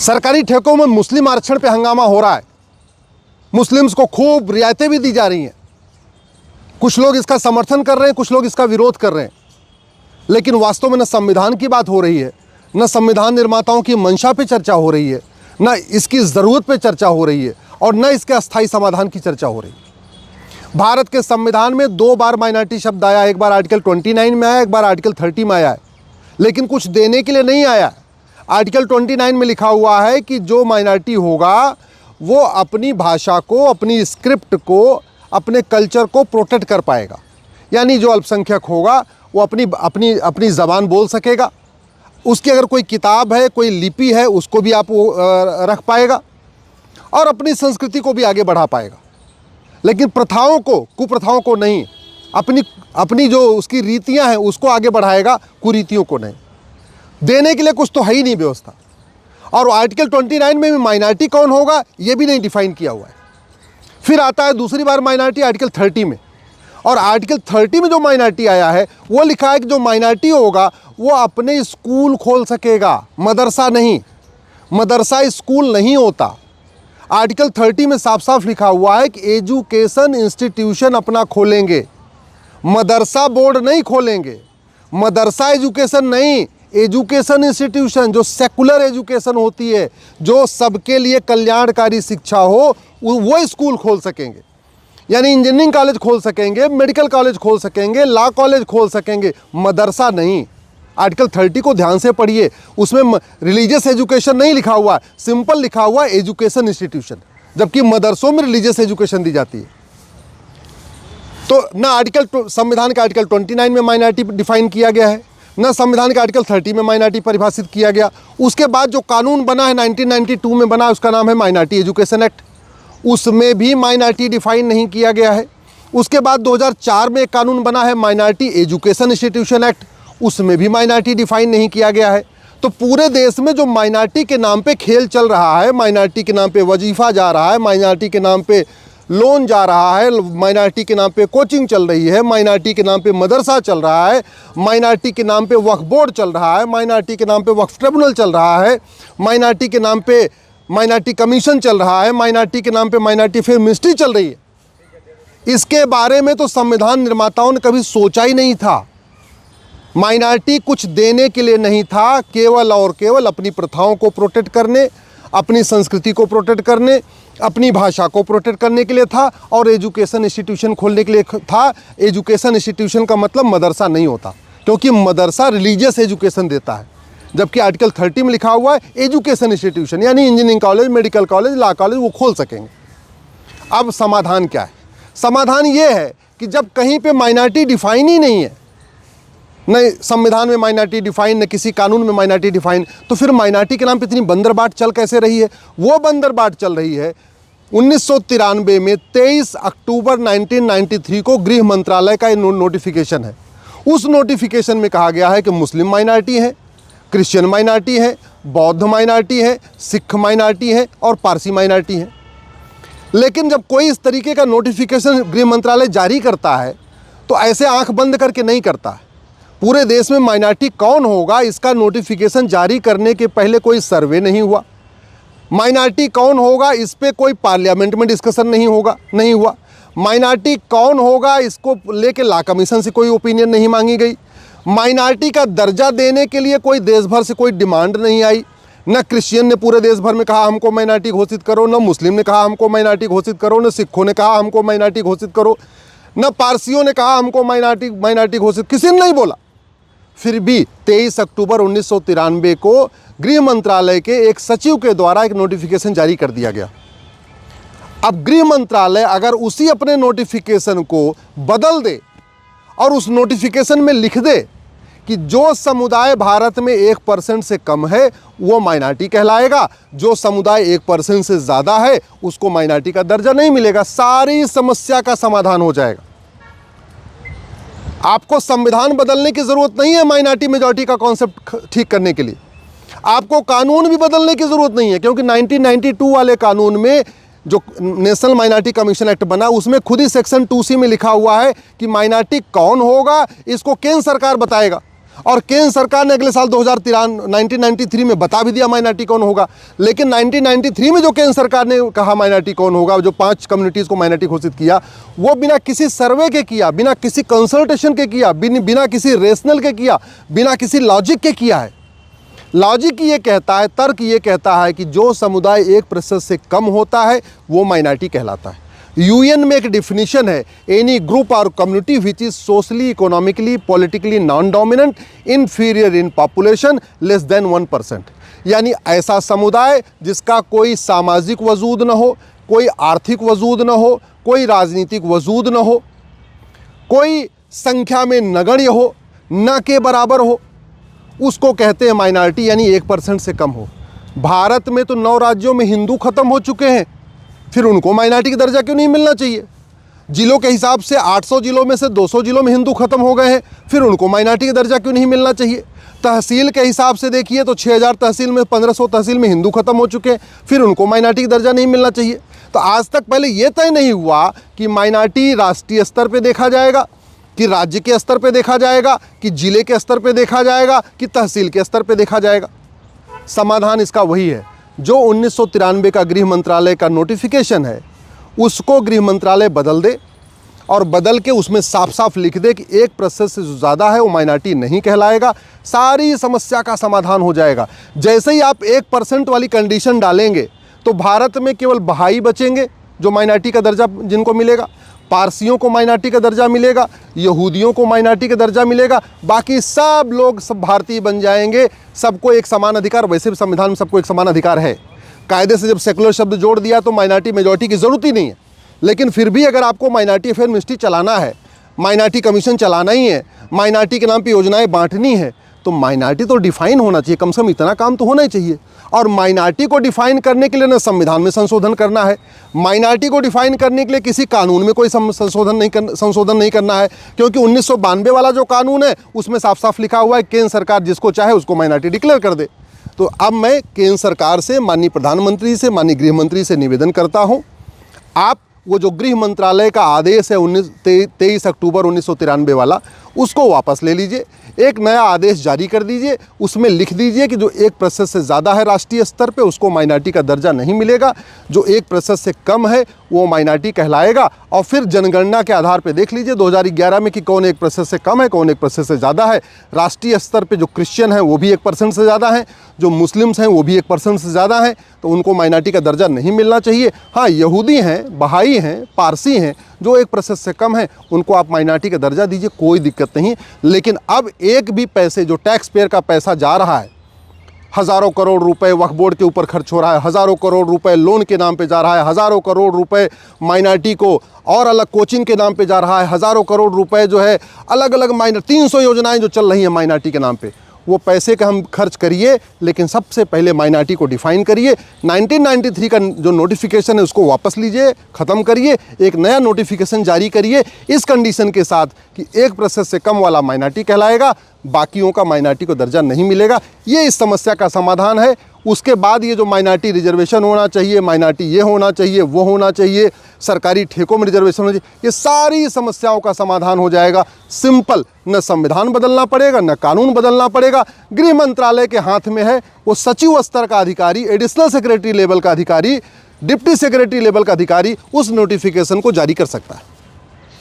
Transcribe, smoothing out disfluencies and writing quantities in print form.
सरकारी ठेकों में मुस्लिम आरक्षण पे हंगामा हो रहा है। मुस्लिम्स को खूब रियायतें भी दी जा रही हैं। कुछ लोग इसका समर्थन कर रहे हैं, कुछ लोग इसका विरोध कर रहे हैं। लेकिन वास्तव में न संविधान की बात हो रही है, न संविधान निर्माताओं की मंशा पे चर्चा हो रही है, न इसकी ज़रूरत पे चर्चा हो रही है, और न इसके अस्थायी समाधान की चर्चा हो रही है। भारत के संविधान में 2 बार माइनॉरिटी शब्द आया, एक बार आर्टिकल 29 में आया, एक बार आर्टिकल 30 में आया है, लेकिन कुछ देने के लिए नहीं आया। आर्टिकल 29 में लिखा हुआ है कि जो माइनॉरिटी होगा वो अपनी भाषा को, अपनी स्क्रिप्ट को, अपने कल्चर को प्रोटेक्ट कर पाएगा। यानी जो अल्पसंख्यक होगा वो अपनी ज़बान बोल सकेगा, उसकी अगर कोई किताब है, कोई लिपि है, उसको भी आप रख पाएगा और अपनी संस्कृति को भी आगे बढ़ा पाएगा। लेकिन प्रथाओं को, कुप्रथाओं को नहीं, अपनी जो उसकी रीतियां हैं उसको आगे बढ़ाएगा, कुरीतियों को नहीं। देने के लिए कुछ तो है ही नहीं व्यवस्था। और आर्टिकल 29 में भी माइनॉरिटी कौन होगा ये भी नहीं डिफाइन किया हुआ है। फिर आता है दूसरी बार माइनॉरिटी आर्टिकल 30 में, और आर्टिकल 30 में जो माइनॉरिटी आया है वो लिखा है कि जो माइनॉरिटी होगा वो अपने स्कूल खोल सकेगा, मदरसा नहीं। मदरसा स्कूल नहीं होता। आर्टिकल 30 में साफ साफ लिखा हुआ है कि एजुकेशन इंस्टीट्यूशन अपना खोलेंगे, मदरसा बोर्ड नहीं खोलेंगे। मदरसा एजुकेशन नहीं, एजुकेशन इंस्टीट्यूशन, जो सेकुलर एजुकेशन होती है, जो सबके लिए कल्याणकारी शिक्षा हो, वो स्कूल खोल सकेंगे। यानी इंजीनियरिंग कॉलेज खोल सकेंगे, मेडिकल कॉलेज खोल सकेंगे, लॉ कॉलेज खोल सकेंगे, मदरसा नहीं। आर्टिकल 30 को ध्यान से पढ़िए, उसमें रिलीजियस एजुकेशन नहीं लिखा हुआ है, सिंपल लिखा हुआ है एजुकेशन इंस्टीट्यूशन, जबकि मदरसों में रिलीजियस एजुकेशन दी जाती है। तो न संविधान के आर्टिकल 29 में माइनॉरिटी डिफाइन किया गया है, न संविधान के आर्टिकल 30 में माइनॉरिटी परिभाषित किया गया। उसके बाद जो कानून बना है 1992 में बना, उसका नाम है माइनॉरिटी एजुकेशन एक्ट, उसमें भी माइनॉरिटी डिफाइन नहीं किया गया है। उसके बाद 2004 में एक कानून बना है माइनॉरिटी एजुकेशन इंस्टीट्यूशन एक्ट, उसमें भी माइनॉरिटी डिफाइन नहीं किया गया है। तो पूरे देश में जो माइनॉरिटी के नाम पे खेल चल रहा है, माइनॉरिटी के नाम पे वजीफ़ा जा रहा है, माइनॉरिटी के नाम पे लोन जा रहा है, माइनॉरिटी के नाम पे कोचिंग चल रही है, माइनॉरिटी के नाम पे मदरसा चल रहा है, माइनॉरिटी के नाम पे वक्फ बोर्ड चल रहा है, माइनॉरिटी के नाम पे वक्फ ट्रिब्यूनल चल रहा है, माइनॉरिटी के नाम पे माइनॉरिटी कमीशन चल रहा है, माइनॉरिटी के नाम पे माइनॉरिटी अफेयर मिनिस्ट्री चल रही है। इसके बारे में तो संविधान निर्माताओं ने कभी सोचा ही नहीं था। माइनॉरिटी कुछ देने के लिए नहीं था, केवल और केवल अपनी प्रथाओं को प्रोटेक्ट करने, अपनी संस्कृति को प्रोटेक्ट करने, अपनी भाषा को प्रोटेक्ट करने के लिए था, और एजुकेशन इंस्टीट्यूशन खोलने के लिए था। एजुकेशन इंस्टीट्यूशन का मतलब मदरसा नहीं होता, क्योंकि मदरसा रिलीजियस एजुकेशन देता है, जबकि आर्टिकल 30 में लिखा हुआ है एजुकेशन इंस्टीट्यूशन, यानी engineering college, medical college, law college वो खोल सकेंगे। अब समाधान क्या है? समाधान ये है कि जब कहीं पे माइनॉरिटी डिफाइन ही नहीं है, न संविधान में माइनॉरिटी डिफाइन, न किसी कानून में माइनॉरिटी डिफाइन, तो फिर माइनॉरिटी के नाम पे इतनी बंदरबाट चल कैसे रही है? वो बंदरबाट चल रही है 1993 में 23 अक्टूबर 1993 को गृह मंत्रालय का नोटिफिकेशन है। उस नोटिफिकेशन में कहा गया है कि मुस्लिम माइनॉरिटी है, क्रिश्चियन माइनॉरिटी है, बौद्ध माइनॉरिटी है, सिख माइनॉरिटी है और पारसी माइनॉरिटी है। लेकिन जब कोई इस तरीके का नोटिफिकेशन गृह मंत्रालय जारी करता है तो ऐसे आंख बंद करके नहीं करता है। पूरे देश में माइनॉरिटी कौन होगा इसका नोटिफिकेशन जारी करने के पहले कोई सर्वे नहीं हुआ। माइनॉरिटी कौन होगा इस पे कोई पार्लियामेंट में डिस्कशन नहीं हुआ। माइनॉरिटी कौन होगा इसको लेके लॉ कमीशन से कोई ओपिनियन नहीं मांगी गई। माइनॉरिटी का दर्जा देने के लिए कोई देश भर से कोई डिमांड नहीं आई। न क्रिश्चियन ने पूरे देश भर में कहा हमको माइनॉरिटी घोषित करो, न मुस्लिम ने कहा हमको माइनॉरिटी घोषित करो, न सिखों ने कहा हमको माइनॉरिटी घोषित करो, न पारसियों ने कहा हमको माइनॉरिटी घोषित, किसी ने नहीं बोला। फिर भी 23 अक्टूबर 1993 को गृह मंत्रालय के एक सचिव के द्वारा एक नोटिफिकेशन जारी कर दिया गया। अब गृह मंत्रालय अगर उसी अपने नोटिफिकेशन को बदल दे और उस नोटिफिकेशन में लिख दे कि जो समुदाय भारत में 1% से कम है वो माइनॉरिटी कहलाएगा, जो समुदाय 1% से ज़्यादा है उसको माइनॉरिटी का दर्जा नहीं मिलेगा, सारी समस्या का समाधान हो जाएगा। आपको संविधान बदलने की ज़रूरत नहीं है माइनॉरिटी मेजॉरिटी का कॉन्सेप्ट ठीक करने के लिए। आपको कानून भी बदलने की ज़रूरत नहीं है, क्योंकि 1992 वाले कानून में जो नेशनल माइनॉरिटी कमीशन एक्ट बना उसमें खुद ही सेक्शन 2C में लिखा हुआ है कि माइनॉरिटी कौन होगा इसको केंद्र सरकार बताएगा। और केंद्र सरकार ने अगले साल 1993 में बता भी दिया माइनॉरिटी कौन होगा। लेकिन 1993 में जो केंद्र सरकार ने कहा माइनॉरिटी कौन होगा, जो 5 कम्युनिटीज़ को माइनॉरिटी घोषित किया, वो बिना किसी सर्वे के किया, बिना किसी कंसल्टेशन के किया, बिना किसी रेशनल के किया, बिना किसी लॉजिक के किया है। लॉजिक ये कहता है, तर्क ये कहता है कि जो समुदाय 1% से कम होता है वो माइनॉरिटी कहलाता है। यूएन में एक डिफिनीशन है, एनी ग्रुप और community which is socially, economically, politically non dominant, inferior in population, less than 1%। यानी ऐसा समुदाय जिसका कोई सामाजिक वजूद न हो, कोई आर्थिक वजूद न हो, कोई राजनीतिक वजूद न हो, कोई संख्या में नगण्य हो, न के बराबर हो, उसको कहते हैं माइनॉरिटी, यानी 1% से कम हो। भारत में तो 9 राज्यों में हिंदू खत्म हो चुके हैं, फिर उनको माइनॉरिटी का दर्जा क्यों नहीं मिलना चाहिए? जिलों के हिसाब से 800 जिलों में से 200 जिलों में हिंदू खत्म हो गए हैं, फिर उनको माइनॉरिटी का दर्जा क्यों नहीं मिलना चाहिए? तहसील के हिसाब से देखिए तो 6000 तहसील में 1500 तहसील में हिंदू खत्म हो चुके हैं, फिर उनको माइनॉरिटी का दर्जा नहीं मिलना चाहिए। तो आज तक पहले ये तय नहीं हुआ कि माइनॉरिटी राष्ट्रीय स्तर पर देखा जाएगा, कि राज्य के स्तर पे देखा जाएगा, कि जिले के स्तर पे देखा जाएगा, कि तहसील के स्तर पे देखा जाएगा। समाधान इसका वही है जो 1993 का गृह मंत्रालय का नोटिफिकेशन है, उसको गृह मंत्रालय बदल दे और बदल के उसमें साफ साफ लिख दे कि 1% से जो ज़्यादा है वो माइनॉरिटी नहीं कहलाएगा। सारी समस्या का समाधान हो जाएगा। जैसे ही आप 1% वाली कंडीशन डालेंगे तो भारत में केवल बहाई बचेंगे जो माइनॉरिटी का दर्जा जिनको मिलेगा, पारसियों को माइनॉरिटी का दर्जा मिलेगा, यहूदियों को माइनॉरिटी का दर्जा मिलेगा, बाकी सब लोग सब भारतीय बन जाएंगे, सबको एक समान अधिकार। वैसे भी संविधान में सबको एक समान अधिकार है। कायदे से जब सेकुलर शब्द जोड़ दिया तो माइनॉरिटी मेजॉरिटी की ज़रूरत ही नहीं है। लेकिन फिर भी अगर आपको माइनॉरिटी अफेयर मिनिस्ट्री चलाना है, माइनॉरिटी कमीशन चलाना ही है, माइनॉरिटी के नाम पर योजनाएँ बाँटनी है, तो माइनॉरिटी तो डिफाइन होना चाहिए, कम से कम इतना काम तो होना ही चाहिए। और माइनॉरिटी को डिफाइन करने के लिए ना संविधान में संशोधन करना है, माइनॉरिटी को डिफाइन करने के लिए किसी कानून में कोई संशोधन नहीं करना है, क्योंकि 1992 वाला जो कानून है उसमें साफ साफ लिखा हुआ है केंद्र सरकार जिसको चाहे उसको माइनॉरिटी डिक्लेयर कर दे। तो अब मैं केंद्र सरकार से, माननीय प्रधानमंत्री से, माननीय गृह मंत्री से निवेदन करता हूँ, आप वो जो गृह मंत्रालय का आदेश है 23 अक्टूबर 1993 वाला, उसको वापस ले लीजिए, एक नया आदेश जारी कर दीजिए, उसमें लिख दीजिए कि जो 1% से ज़्यादा है राष्ट्रीय स्तर पे उसको माइनॉरिटी का दर्जा नहीं मिलेगा, जो 1% से कम है वो माइनॉरिटी कहलाएगा। और फिर जनगणना के आधार पे देख लीजिए 2011 में कि कौन 1% से कम है, कौन 1% से ज़्यादा है। राष्ट्रीय स्तर पे जो क्रिश्चियन हैं वो भी 1% से ज़्यादा हैं, जो मुस्लिम्स हैं वो भी 1% से ज़्यादा हैं, तो उनको माइनॉरिटी का दर्जा नहीं मिलना चाहिए। हाँ, यहूदी हैं, बहाई हैं, पारसी हैं, जो 1% से कम है उनको आप माइनॉरिटी का दर्जा दीजिए, कोई दिक्कत नहीं। लेकिन अब एक भी पैसे जो टैक्स पेयर का पैसा जा रहा है, हज़ारों करोड़ रुपए वक्फ बोर्ड के ऊपर खर्च हो रहा है, हज़ारों करोड़ रुपए लोन के नाम पे जा रहा है, हज़ारों करोड़ रुपए माइनॉरिटी को और अलग कोचिंग के नाम पे जा रहा है, हज़ारों करोड़ रुपए जो है अलग अलग 300 योजनाएं जो चल रही हैं माइनॉरिटी के नाम पे, वो पैसे का हम खर्च करिए, लेकिन सबसे पहले माइनॉरिटी को डिफाइन करिए। 1993 का जो नोटिफिकेशन है उसको वापस लीजिए, ख़त्म करिए, एक नया नोटिफिकेशन जारी करिए इस कंडीशन के साथ कि 1% से कम वाला माइनॉरिटी कहलाएगा, बाकियों का माइनॉरिटी को दर्जा नहीं मिलेगा। ये इस समस्या का समाधान है। उसके बाद ये जो माइनॉरिटी रिजर्वेशन होना चाहिए, माइनॉरिटी ये होना चाहिए, वो होना चाहिए, सरकारी ठेकों में रिजर्वेशन होना चाहिए, ये सारी समस्याओं का समाधान हो जाएगा। सिंपल, न संविधान बदलना पड़ेगा, न कानून बदलना पड़ेगा। गृह मंत्रालय के हाथ में है, वो सचिव स्तर का अधिकारी, एडिशनल सेक्रेटरी लेवल का अधिकारी, डिप्टी सेक्रेटरी लेवल का अधिकारी उस नोटिफिकेशन को जारी कर सकता है।